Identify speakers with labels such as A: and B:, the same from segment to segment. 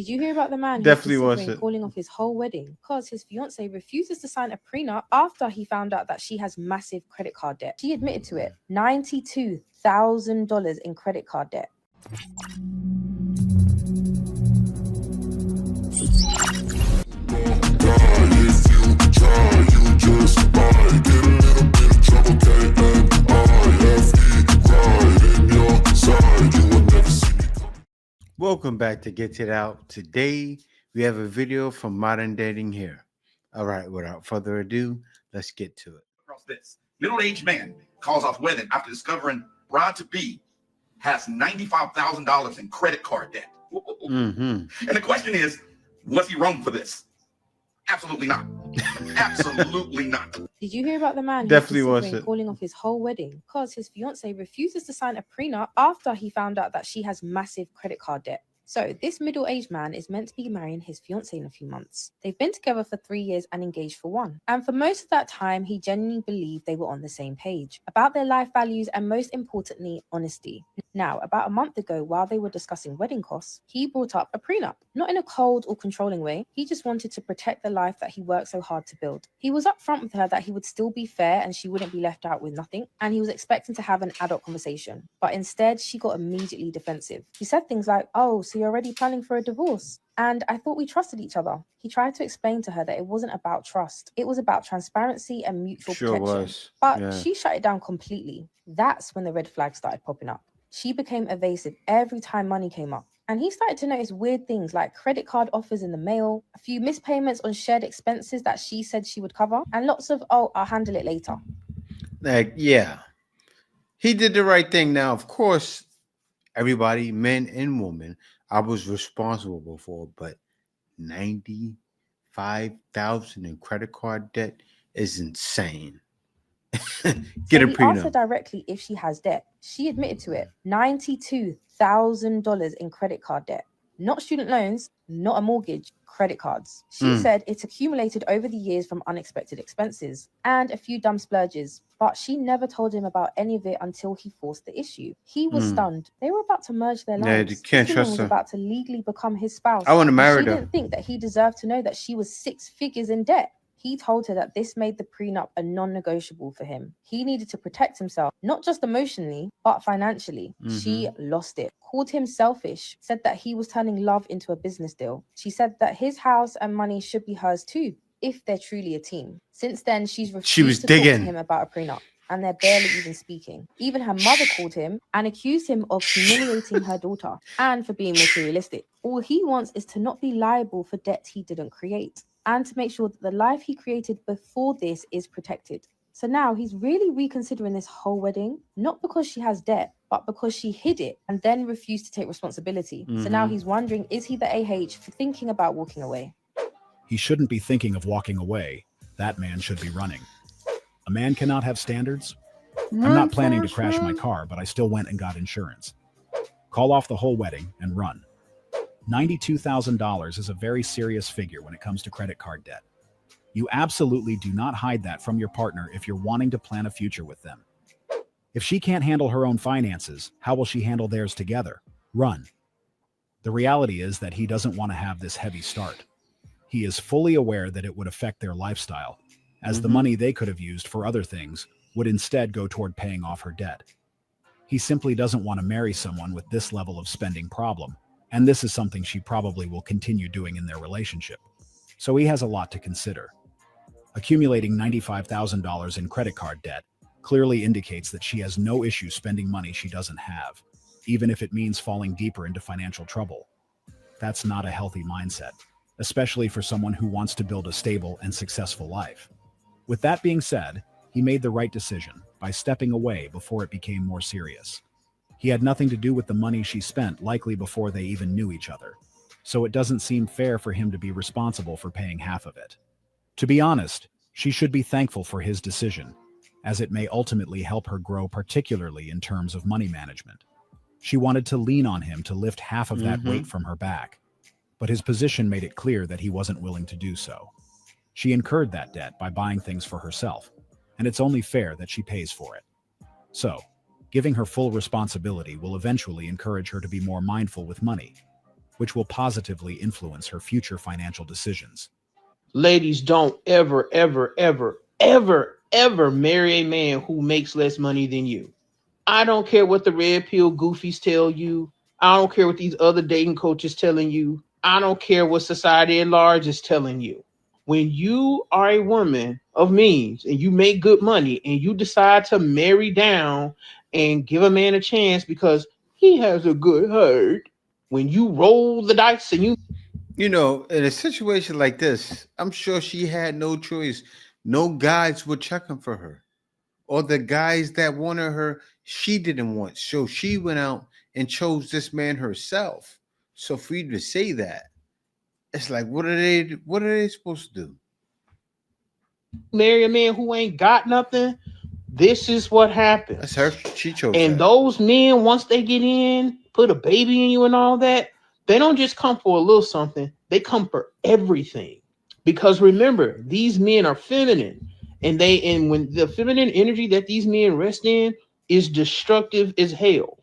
A: Did you hear about the man who's
B: Definitely
A: considering
B: wasn't.
A: calling off his whole wedding because his fiancee refuses to sign a prenup after he found out that she has massive credit card debt? She admitted to it. $92,000 in credit card debt.
B: Welcome back to Get It Out. Today we have a video from Modern Dating here. All right, without further ado, let's get to it.
C: Across this middle-aged man calls off wedding after discovering bride-to-be has $95,000 in credit card debt. And the question is, was he wrong for this? Absolutely not. Absolutely not.
A: Did you hear about the man
B: Definitely
A: who's considering
B: wasn't.
A: calling off his whole wedding because his fiancee refuses to sign a prenup after he found out that she has massive credit card debt? So this middle-aged man is meant to be marrying his fiancée in a few months. They've been together for 3 years and engaged for 1. And for most of that time, he genuinely believed they were on the same page about their life values and, most importantly, honesty. Now, about a month ago, while they were discussing wedding costs, he brought up a prenup. Not in a cold or controlling way. He just wanted to protect the life that he worked so hard to build. He was upfront with her that he would still be fair and she wouldn't be left out with nothing. And he was expecting to have an adult conversation. But instead, she got immediately defensive. He said things like, "Oh, so you're already planning for a divorce? And I thought we trusted each other." He tried to explain to her that it wasn't about trust. It was about transparency and mutual protection.
B: Was.
A: But
B: Yeah.
A: she shut it down completely. That's when the red flags started popping up. She became evasive every time money came up. And he started to notice weird things like credit card offers in the mail, a few mispayments on shared expenses that she said she would cover, and lots of, "Oh, I'll handle it later."
B: Like, yeah. He did the right thing. Now, of course, everybody, men and women, I was responsible for, but 95,000 in credit card debt is insane. Get a
A: He asked her
B: prenup.
A: directly if she has debt. She admitted to it. $92,000 in credit card debt. Not student loans, not a mortgage, credit cards. She said it's accumulated over the years from unexpected expenses and a few dumb splurges, but she never told him about any of it until he forced the issue. He was stunned. They were about to merge their
B: Yeah,
A: lives.
B: you can't
A: This woman
B: trust
A: was
B: her.
A: about to legally become his spouse.
B: I want to
A: and
B: marry
A: she
B: her.
A: didn't think that he deserved to know that she was 6 figures in debt. He told her that this made the prenup a non-negotiable for him. He needed to protect himself, not just emotionally, but financially. She lost it, called him selfish, said that he was turning love into a business deal. She said that his house and money should be hers too, if they're truly a team. Since then, she's refused to talk to him about a prenup, and they're barely even speaking. Even her mother called him and accused him of humiliating her daughter and for being materialistic. All he wants is to not be liable for debt he didn't create, and to make sure that the life he created before this is protected. So now he's really reconsidering this whole wedding, not because she has debt, but because she hid it and then refused to take responsibility. So now he's wondering, is he the AH for thinking about walking away?
D: He shouldn't be thinking of walking away. That man should be running. A man cannot have standards. I'm not planning to crash my car, but I still went and got insurance. Call off the whole wedding and run. $92,000 is a very serious figure when it comes to credit card debt. You absolutely do not hide that from your partner if you're wanting to plan a future with them. If she can't handle her own finances, how will she handle theirs together? Run. The reality is that he doesn't want to have this heavy start. He is fully aware that it would affect their lifestyle, as the money they could have used for other things would instead go toward paying off her debt. He simply doesn't want to marry someone with this level of spending problem, and this is something she probably will continue doing in their relationship. So he has a lot to consider. Accumulating $95,000 in credit card debt clearly indicates that she has no issue spending money she doesn't have, even if it means falling deeper into financial trouble. That's not a healthy mindset, especially for someone who wants to build a stable and successful life. With that being said, he made the right decision by stepping away before it became more serious. He had nothing to do with the money she spent, likely before they even knew each other, so it doesn't seem fair for him to be responsible for paying half of it. To be honest, she should be thankful for his decision, as it may ultimately help her grow, particularly in terms of money management. She wanted to lean on him to lift half of that weight from her back, but his position made it clear that he wasn't willing to do so. She incurred that debt by buying things for herself, and it's only fair that she pays for it. So, giving her full responsibility will eventually encourage her to be more mindful with money. which will positively influence her future financial decisions.
E: Ladies, don't ever, ever, ever, ever, ever marry a man who makes less money than you. I don't care what the red pill goofies tell you. I don't care what these other dating coaches telling you. I don't care what society at large is telling you. When you are a woman of means and you make good money and you decide to marry down and give a man a chance because he has a good heart, when you roll the dice and you
B: You know, in a situation like this, I'm sure she had no choice. No guys were checking for her, or the guys that wanted her, she didn't want. So she went out and chose this man herself. So for you to say that, it's like, what are they? What are they supposed to do?
E: marry a man who ain't got nothing, this is what
B: That's her.
E: happens.
B: She chose
E: And
B: that.
E: those men, once they get in, put a baby in you and all that, they don't just come for a little something, they come for everything. Because remember, these men are feminine. And when the feminine energy that these men rest in is destructive as hell.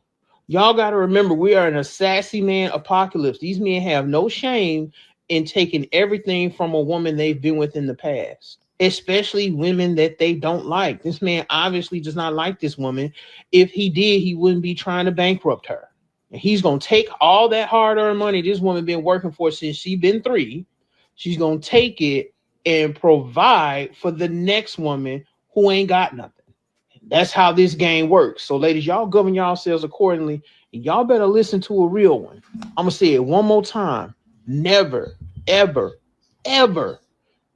E: Y'all got to remember, we are in a sassy man apocalypse. These men have no shame in taking everything from a woman they've been with in the past, especially women that they don't like. This man obviously does not like this woman. If he did, he wouldn't be trying to bankrupt her. And he's going to take all that hard-earned money this woman been working for since she been 3. She's going to take it and provide for the next woman who ain't got nothing. That's how this game works. So, ladies, y'all govern yourselves accordingly. And y'all better listen to a real one. I'm going to say it one more time. Never, ever, ever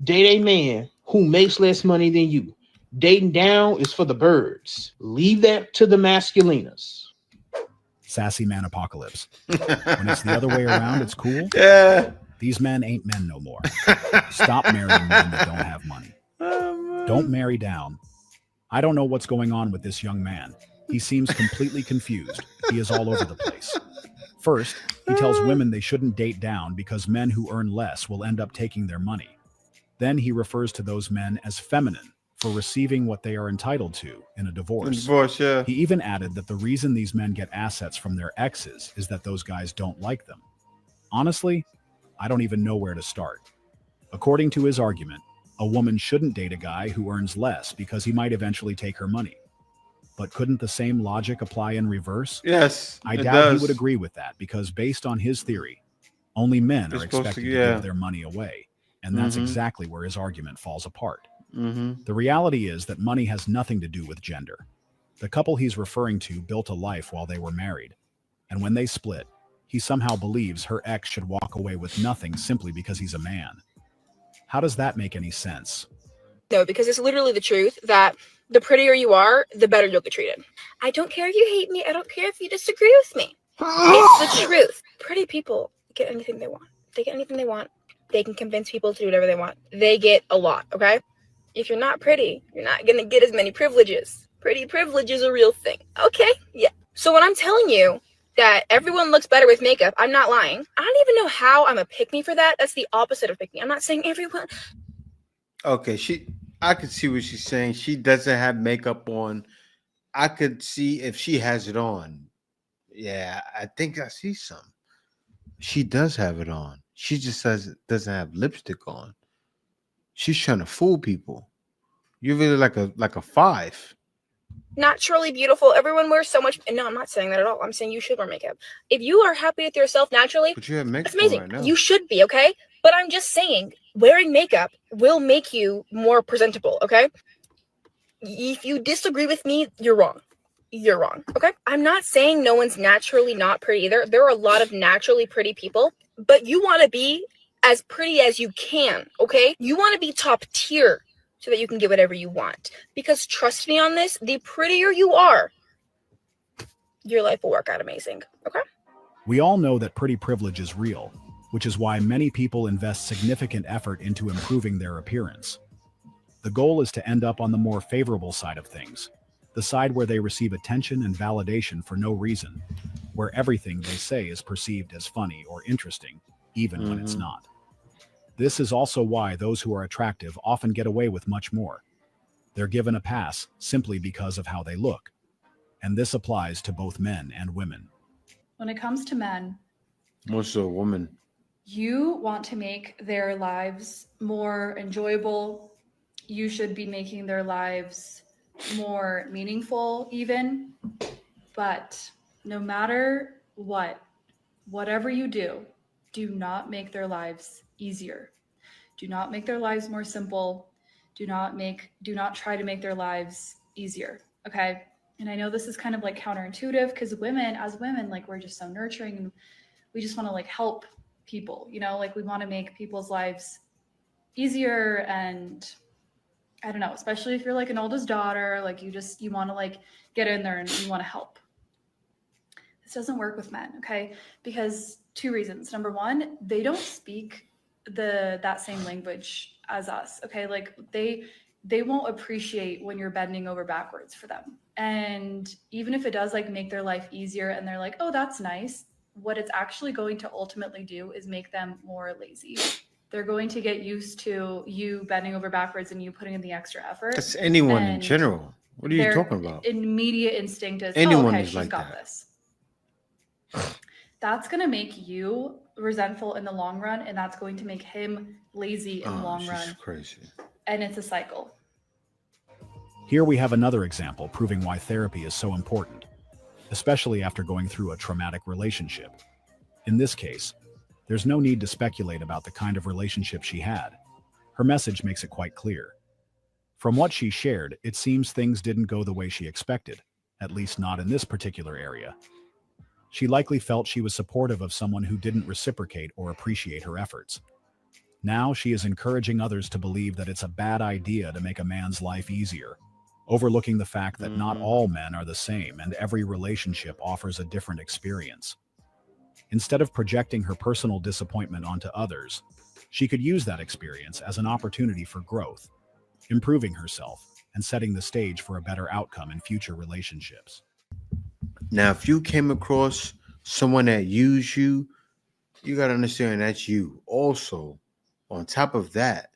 E: date a man who makes less money than you. Dating down is for the birds. Leave that to the masculinas.
D: Sassy man apocalypse. When it's the other way around, it's cool.
B: Yeah.
D: These men ain't men no more. Stop marrying men that don't have money. Don't marry down. I don't know what's going on with this young man. He seems completely confused. He is all over the place. First, he tells women they shouldn't date down because men who earn less will end up taking their money. Then he refers to those men as feminine for receiving what they are entitled to in a divorce.
B: Yeah.
D: He even added that the reason these men get assets from their exes is that those guys don't like them. Honestly, I don't even know where to start. According to his argument, a woman shouldn't date a guy who earns less because he might eventually take her money. But couldn't the same logic apply in reverse?
B: Yes.
D: I
B: it
D: doubt
B: does.
D: he would agree with that because based on his theory, only men
B: They're
D: are
B: supposed to-
D: expected to
B: yeah.
D: give their money away. And that's
B: Mhm.
D: exactly where his argument falls apart.
B: Mm-hmm.
D: The reality is that money has nothing to do with gender. The couple he's referring to built a life while they were married. And when they split, he somehow believes her ex should walk away with nothing simply because he's a man. How does that make any sense?
F: No, because it's literally the truth that the prettier you are, the better you'll get treated. I don't care if you hate me. I don't care if you disagree with me. It's the truth. Pretty people get anything they want. They get anything they want. They can convince people to do whatever they want. They get a lot, okay? If you're not pretty, you're not going to get as many privileges. Pretty privilege is a real thing. Okay, yeah. So when I'm telling you that everyone looks better with makeup, I'm not lying. I don't even know how I'm a pick-me for that. That's the opposite of pick-me. I'm not saying everyone.
B: Okay, I could see what she's saying. She doesn't have makeup on. I could see if she has it on. Yeah, I think I see some. She does have it on. She just doesn't have lipstick on. She's trying to fool people. You're really like a 5.
F: Naturally beautiful. Everyone wears so much. No, I'm not saying that at all. I'm saying you should wear makeup. If you are happy with yourself naturally,
B: But you have makeup
F: that's amazing.
B: on right now.
F: You should be, okay? But I'm just saying, wearing makeup will make you more presentable, okay? If you disagree with me, you're wrong. You're wrong, okay? I'm not saying no one's naturally not pretty either. There are a lot of naturally pretty people, but you want to be as pretty as you can, okay? You want to be top tier so that you can get whatever you want. Because trust me on this, the prettier you are, your life will work out amazing, okay?
D: We all know that pretty privilege is real, which is why many people invest significant effort into improving their appearance. The goal is to end up on the more favorable side of things, the side where they receive attention and validation for no reason, where everything they say is perceived as funny or interesting, even when it's not. This is also why those who are attractive often get away with much more. They're given a pass simply because of how they look. And this applies to both men and women.
G: When it comes to men,
B: What's a woman?
G: You want to make their lives more enjoyable. You should be making their lives more meaningful, even. But no matter what, whatever you do not make their lives easier. Do not make their lives more simple. Do not try to make their lives easier. Okay. And I know this is kind of like counterintuitive because as women, like we're just so nurturing and we just want to like help people, like we want to make people's lives easier. And I don't know, especially if you're like an oldest daughter, like you want to like get in there and you want to help. This doesn't work with men, okay? Because two reasons. Number one, they don't speak that same language as us, okay? Like they won't appreciate when you're bending over backwards for them. And even if it does like make their life easier and they're like, oh, that's nice, what it's actually going to ultimately do is make them more lazy. They're going to get used to you bending over backwards and you putting in the extra effort.
B: That's anyone in general. What are you talking about?
G: Immediate instinct is,
B: anyone
G: okay,
B: is
G: she's
B: like
G: got
B: that.
G: this. That's going to make you resentful in the long run, and that's going to make him lazy in the long run.
B: Crazy.
G: And it's a cycle.
D: Here we have another example proving why therapy is so important, especially after going through a traumatic relationship. In this case, there's no need to speculate about the kind of relationship she had. Her message makes it quite clear. From what she shared, it seems things didn't go the way she expected, at least not in this particular area. She likely felt she was supportive of someone who didn't reciprocate or appreciate her efforts. Now she is encouraging others to believe that it's a bad idea to make a man's life easier, overlooking the fact that not all men are the same and every relationship offers a different experience. Instead of projecting her personal disappointment onto others, she could use that experience as an opportunity for growth, improving herself, and setting the stage for a better outcome in future relationships.
B: Now, if you came across someone that used you, you got to understand that's you. Also, on top of that,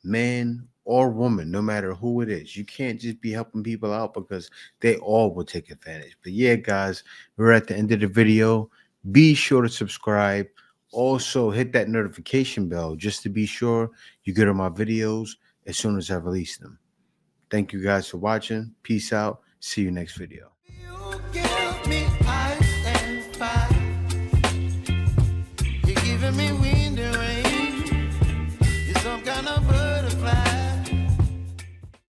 B: man or woman, no matter who it is, you can't just be helping people out because they all will take advantage. But yeah, guys, we're at the end of the video. Be sure to subscribe. Also, hit that notification bell just to be sure you get on my videos as soon as I release them. Thank you guys for watching. Peace out. See you next video.